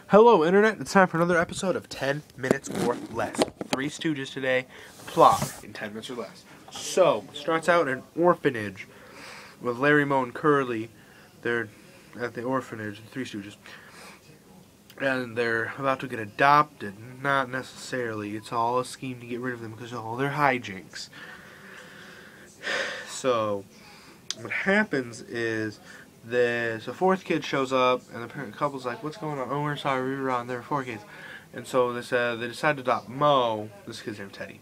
Hello, Internet. It's time for another episode of 10 Minutes or Less. Three Stooges today. Plot in 10 minutes or less. So, starts out in an orphanage with Larry, Moe, and Curly. They're at the orphanage, the Three Stooges. And they're about to get adopted. Not necessarily. It's all a scheme to get rid of them because of all their hijinks. So, what happens is the fourth kid shows up, and the parent couple's like, "What's going on?" "Oh, we're sorry, we were on. There were four kids." And so they decide to adopt Moe. This kid's named Teddy.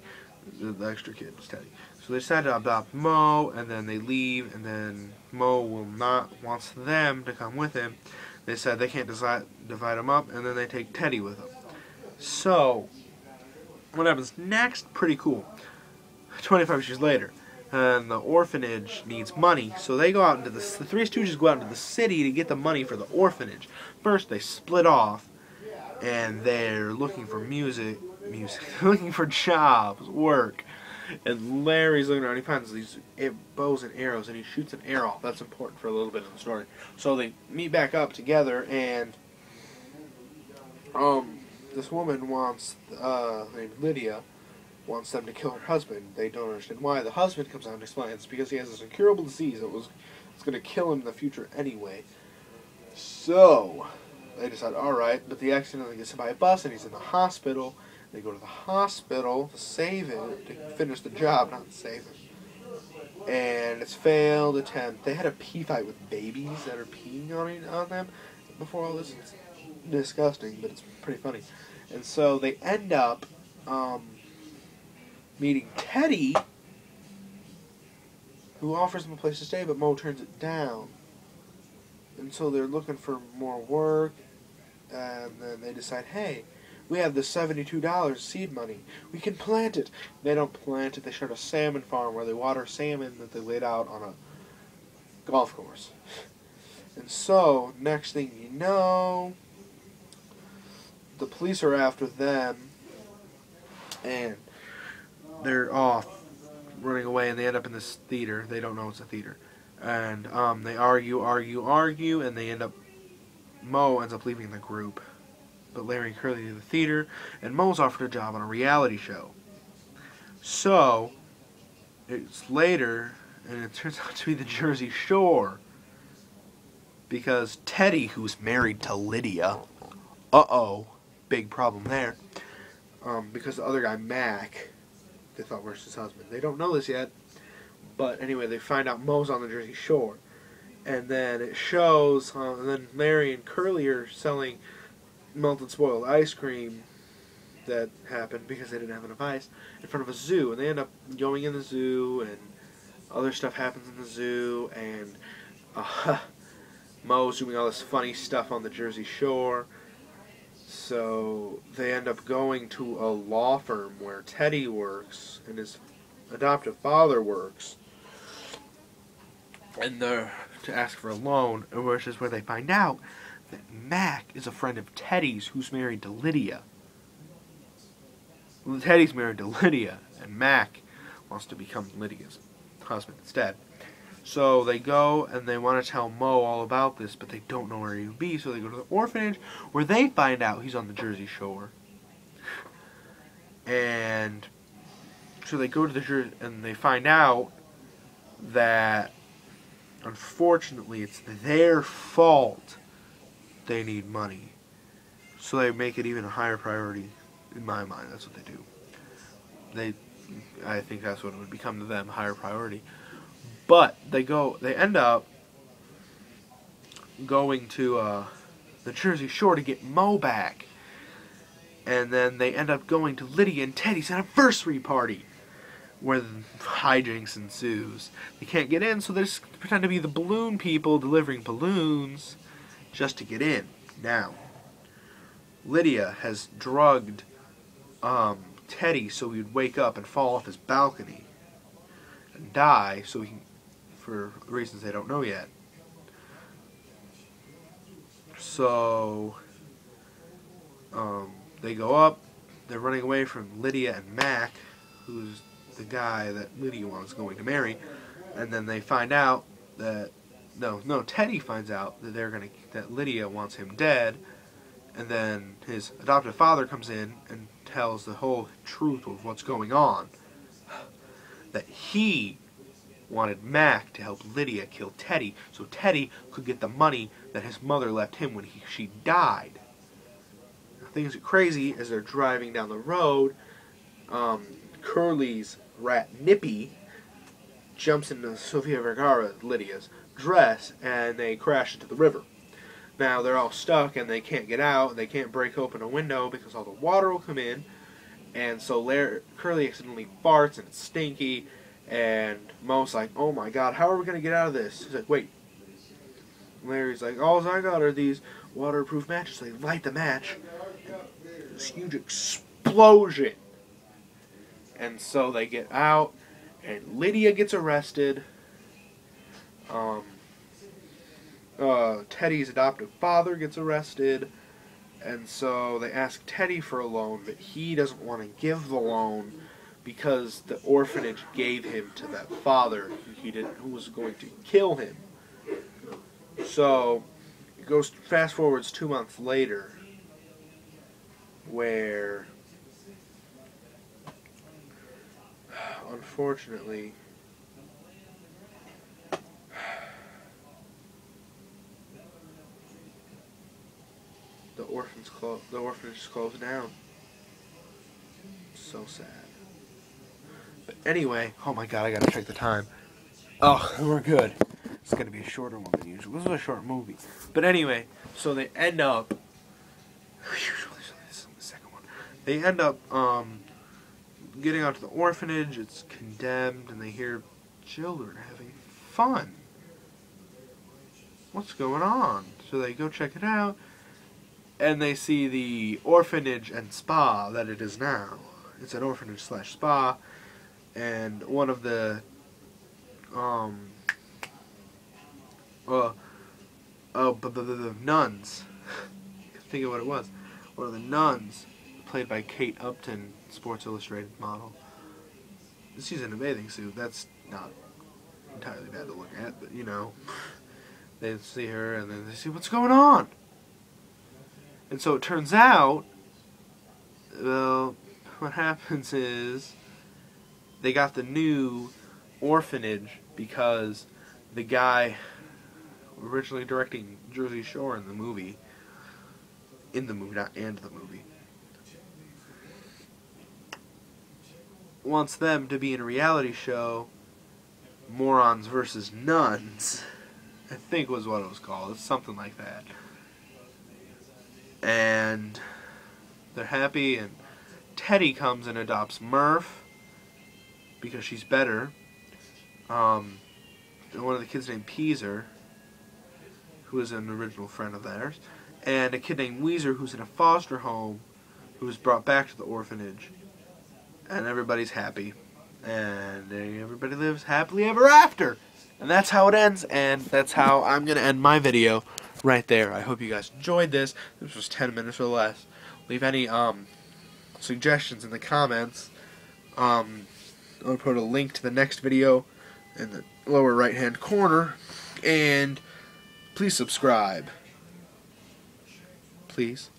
The extra kid is Teddy. So they decide to adopt Moe, and then they leave, and then Moe wants them to come with him. They said they can't divide them up, and then they take Teddy with them. So, what happens next? Pretty cool. 25 years later. And the orphanage needs money, so they go out into the Three Stooges go out into the city to get the money for the orphanage. First, they split off, and they're looking for looking for jobs, work. And Larry's looking around, he finds these bows and arrows, and he shoots an arrow off. That's important for a little bit of the story. So they meet back up together, and this woman named Lydia, wants them to kill her husband. They don't understand why. The husband comes out and explains it's because he has this incurable disease it's going to kill him in the future anyway. So they decide, alright, but the accident gets hit by a bus and he's in the hospital. They go to the hospital to save him, to finish the job, not save him. And it's failed attempt. They had a pee fight with babies that are peeing on them before all this. It's disgusting, but it's pretty funny. And so they end up meeting Teddy, who offers them a place to stay, but Moe turns it down. And so they're looking for more work, and then they decide, hey, we have the $72 seed money. We can plant it. They don't plant it. They start a salmon farm where they water salmon that they laid out on a golf course. And so, next thing you know, the police are after them, and they're off running away, and they end up in this theater. They don't know it's a theater. And they argue, and they Moe ends up leaving the group. But Larry and Curly leave the theater, and Moe's offered a job on a reality show. So, it's later, and it turns out to be the Jersey Shore. Because Teddy, who's married to Lydia, big problem there. Because the other guy, Mac, they thought was his husband. They don't know this yet, but anyway, they find out Moe's on the Jersey Shore. And then it shows, and then Larry and Curly are selling melted spoiled ice cream that happened because they didn't have enough ice in front of a zoo. And they end up going in the zoo, and other stuff happens in the zoo, and Moe's doing all this funny stuff on the Jersey Shore. So they end up going to a law firm where Teddy works and his adoptive father works, and they're to ask for a loan, which is where they find out that Mac is a friend of Teddy's who's married to Lydia. Well, Teddy's married to Lydia, and Mac wants to become Lydia's husband instead. So they go and they want to tell Moe all about this, but they don't know where he would be, so they go to the orphanage where they find out he's on the Jersey Shore. And so they go to the Jersey, and they find out that, unfortunately, it's their fault they need money. So they make it even a higher priority, in my mind. That's what they do. I think that's what it would become to them, higher priority. But they end up going to the Jersey Shore to get Moe back. And then they end up going to Lydia and Teddy's anniversary party, where hijinks ensues. They can't get in, so they just pretend to be the balloon people delivering balloons just to get in. Now, Lydia has drugged Teddy so he would wake up and fall off his balcony and die, so he can, for reasons they don't know yet. So they go up, they're running away from Lydia and Mac, who's the guy that Lydia was going to marry, and then they find out that Teddy finds out that that Lydia wants him dead, And then his adoptive father comes in and tells the whole truth of what's going on. That he wanted Mac to help Lydia kill Teddy so Teddy could get the money that his mother left him when she died. Now, things get crazy as they're driving down the road. Curly's rat Nippy jumps into Sofia Vergara, Lydia's, dress, and they crash into the river. Now they're all stuck and they can't get out. They can't break open a window because all the water will come in. And so Curly accidentally farts and it's stinky. And Moe's like, oh my god, how are we going to get out of this? He's like, wait. Larry's like, all I got are these waterproof matches. They light the match. And this huge explosion. And so they get out. And Lydia gets arrested. Teddy's adoptive father gets arrested, and so they ask Teddy for a loan, but he doesn't want to give the loan because the orphanage gave him to that father who was going to kill him. So it goes fast forwards 2 months later, where unfortunately the orphanage is closed down. So sad. But anyway, oh my god, I gotta check the time. Oh, we're good. It's gonna be a shorter one than usual. This is a short movie. But anyway, so they end up. This is the second one. They end up getting out to the orphanage. It's condemned, and they hear children having fun. What's going on? So they go check it out. And they see the orphanage and spa that it is now. It's an orphanage / spa, and one of the nuns. Think of what it was. One of the nuns, played by Kate Upton, Sports Illustrated model. She's in a bathing suit. That's not entirely bad to look at, but you know, they see her and then they see what's going on. And so it turns out, well, what happens is they got the new orphanage because the guy originally directing Jersey Shore not and the movie, wants them to be in a reality show, Morons versus Nuns, I think was what it was called. It's something like that. And they're happy, and Teddy comes and adopts Murph because she's better. And one of the kids named Peaser, who is an original friend of theirs, and a kid named Weezer, who's in a foster home, who was brought back to the orphanage. And everybody's happy, and everybody lives happily ever after. And that's how it ends, and that's how I'm going to end my video. Right there. I hope you guys enjoyed this. This was 10 minutes or less. Leave any suggestions in the comments. I'll put a link to the next video in the lower right hand corner, and please subscribe. Please.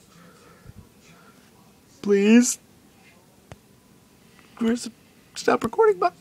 Stop recording button.